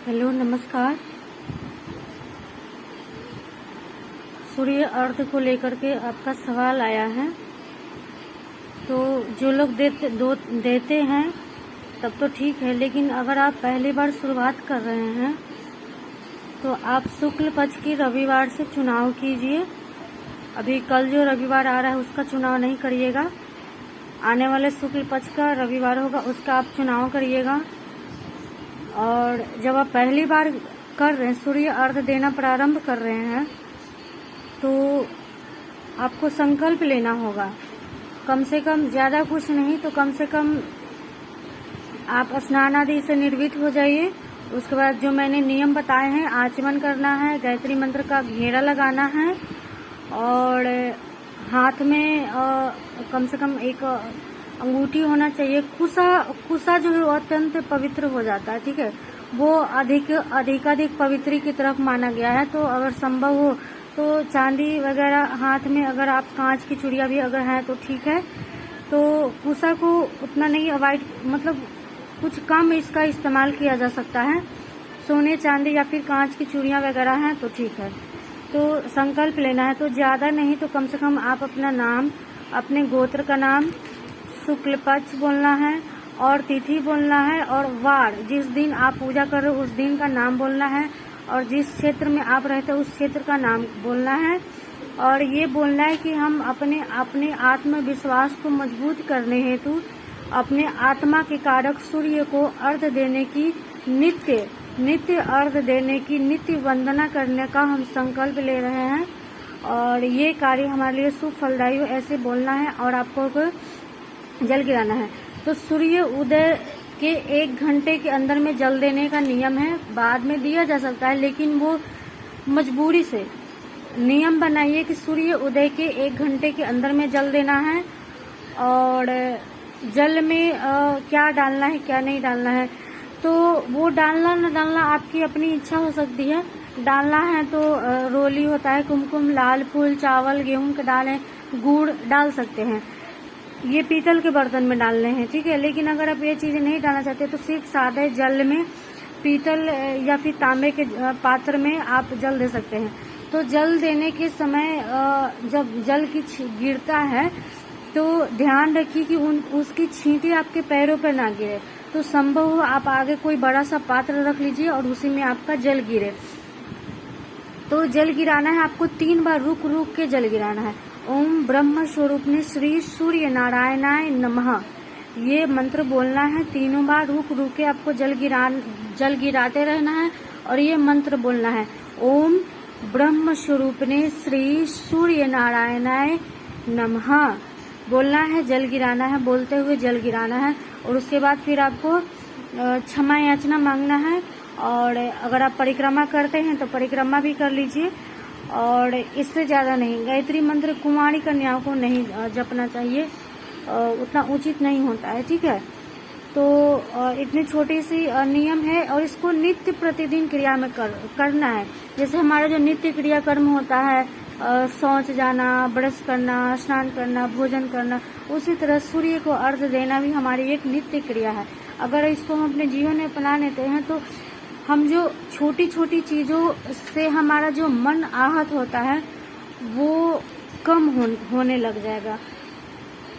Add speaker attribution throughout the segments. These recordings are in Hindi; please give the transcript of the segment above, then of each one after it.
Speaker 1: हेलो नमस्कार। सूर्य अर्थ को लेकर के आपका सवाल आया है। तो जो लोग देते हैं तब तो ठीक है, लेकिन अगर आप पहली बार शुरुआत कर रहे हैं तो आप शुक्ल पक्ष की रविवार से चुनाव कीजिए। अभी कल जो रविवार आ रहा है उसका चुनाव नहीं करिएगा, आने वाले शुक्ल पक्ष का रविवार होगा उसका आप चुनाव करिएगा। और जब आप पहली बार कर रहे हैं, सूर्य अर्घ देना प्रारंभ कर रहे हैं, तो आपको संकल्प लेना होगा। कम से कम, ज्यादा कुछ नहीं तो कम से कम आप स्नान आदि से निर्वित हो जाइए। उसके बाद जो मैंने नियम बताए हैं, आचमन करना है, गायत्री मंत्र का घेरा लगाना है और हाथ में कम से कम एक अंगूठी होना चाहिए। कुसा जो है वो अत्यंत पवित्र हो जाता है, ठीक है, वो अधिकाधिक पवित्री की तरफ माना गया है। तो अगर संभव हो तो चांदी वगैरह हाथ में, अगर आप कांच की चूड़ियां भी अगर हैं तो ठीक है। तो कुसा को उतना नहीं अवॉइड, मतलब कुछ कम इसका इस्तेमाल किया जा सकता है। सोने चांदी या फिर कांच की चूड़ियां वगैरह हैं तो ठीक है। तो संकल्प लेना है, तो ज्यादा नहीं तो कम से कम आप अपना नाम, अपने गोत्र का नाम, शुक्ल पक्ष बोलना है और तिथि बोलना है और वार, जिस दिन आप पूजा कर रहे हो उस दिन का नाम बोलना है और जिस क्षेत्र में आप रहते हो उस क्षेत्र का नाम बोलना है। और ये बोलना है कि हम अपने आत्मविश्वास को मजबूत करने हेतु अपने आत्मा के कारक सूर्य को अर्घ देने की नित्य अर्घ देने की नित्य वंदना करने का हम संकल्प ले रहे हैं और ये कार्य हमारे लिए शुभ फलदायी हो, ऐसे बोलना है। और आपको जल गिराना है। तो सूर्य उदय के 1 घंटे के अंदर में जल देने का नियम है। बाद में दिया जा सकता है, लेकिन वो मजबूरी से नियम बनाइए कि सूर्य उदय के 1 घंटे के अंदर में जल देना है। और जल में क्या डालना है क्या नहीं डालना है, तो वो डालना न डालना आपकी अपनी इच्छा हो सकती है। डालना है तो रोली होता है, कुमकुम, लाल फूल, चावल, गेहूं के दाल है, गुड़ डाल सकते हैं। ये पीतल के बर्तन में डालने हैं, ठीक है। लेकिन अगर आप ये चीजें नहीं डालना चाहते तो सिर्फ सादे जल में, पीतल या फिर तांबे के पात्र में आप जल दे सकते हैं। तो जल देने के समय जब जल की गिरता है तो ध्यान रखिए कि उसकी छींटे आपके पैरों पर ना गिरे। तो संभव हो आप आगे कोई बड़ा सा पात्र रख लीजिए और उसी में आपका जल गिरे। तो जल गिराना है आपको 3 बार रुक के जल गिराना है। ओम ब्रह्म स्वरूपने श्री सूर्य नारायणाय नमः, ये मंत्र बोलना है 3 बार रुक के आपको जल गिराते रहना है और ये मंत्र बोलना है। ओम ब्रह्म स्वरूपने श्री सूर्य नारायणाय नमः बोलना है, जल गिराना है, बोलते हुए जल गिराना है। और उसके बाद फिर आपको क्षमा याचना मांगना है। और अगर आप परिक्रमा करते हैं तो परिक्रमा भी कर लीजिए। और इससे ज्यादा नहीं, गायत्री मंत्र कुमारी कन्याओं को नहीं जपना चाहिए, उतना उचित नहीं होता है, ठीक है। तो इतनी छोटी सी नियम है और इसको नित्य प्रतिदिन क्रिया में करना है। जैसे हमारा जो नित्य क्रिया कर्म होता है, शौच जाना, ब्रश करना, स्नान करना, भोजन करना, उसी तरह सूर्य को अर्घ देना भी हमारी एक नित्य क्रिया है। अगर इसको हम अपने जीवन में अपना लेते हैं तो हम जो छोटी छोटी चीजों से हमारा जो मन आहत होता है वो कम होने लग जाएगा।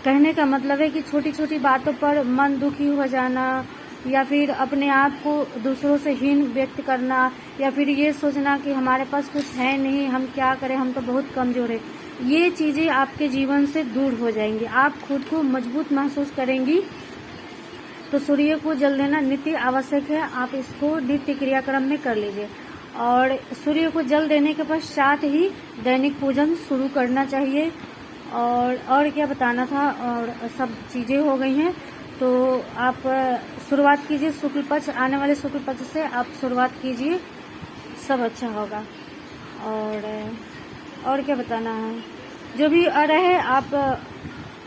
Speaker 1: कहने का मतलब है कि छोटी छोटी बातों पर मन दुखी हो जाना या फिर अपने आप को दूसरों से हीन व्यक्त करना या फिर ये सोचना कि हमारे पास कुछ है नहीं, हम क्या करें, हम तो बहुत कमजोर है, ये चीजें आपके जीवन से दूर हो जाएंगी। आप खुद को मजबूत महसूस करेंगी। तो सूर्य को जल देना नित्य आवश्यक है, आप इसको नित्य क्रियाक्रम में कर लीजिए। और सूर्य को जल देने के पश्चात ही दैनिक पूजन शुरू करना चाहिए। और क्या बताना था, और सब चीजें हो गई हैं। तो आप शुरुआत कीजिए शुक्ल पक्ष, आने वाले शुक्ल पक्ष से आप शुरुआत कीजिए, सब अच्छा होगा। और क्या बताना है, जो भी रहे आप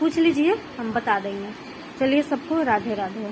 Speaker 1: पूछ लीजिए, हम बता देंगे। चलिए, सबको राधे राधे।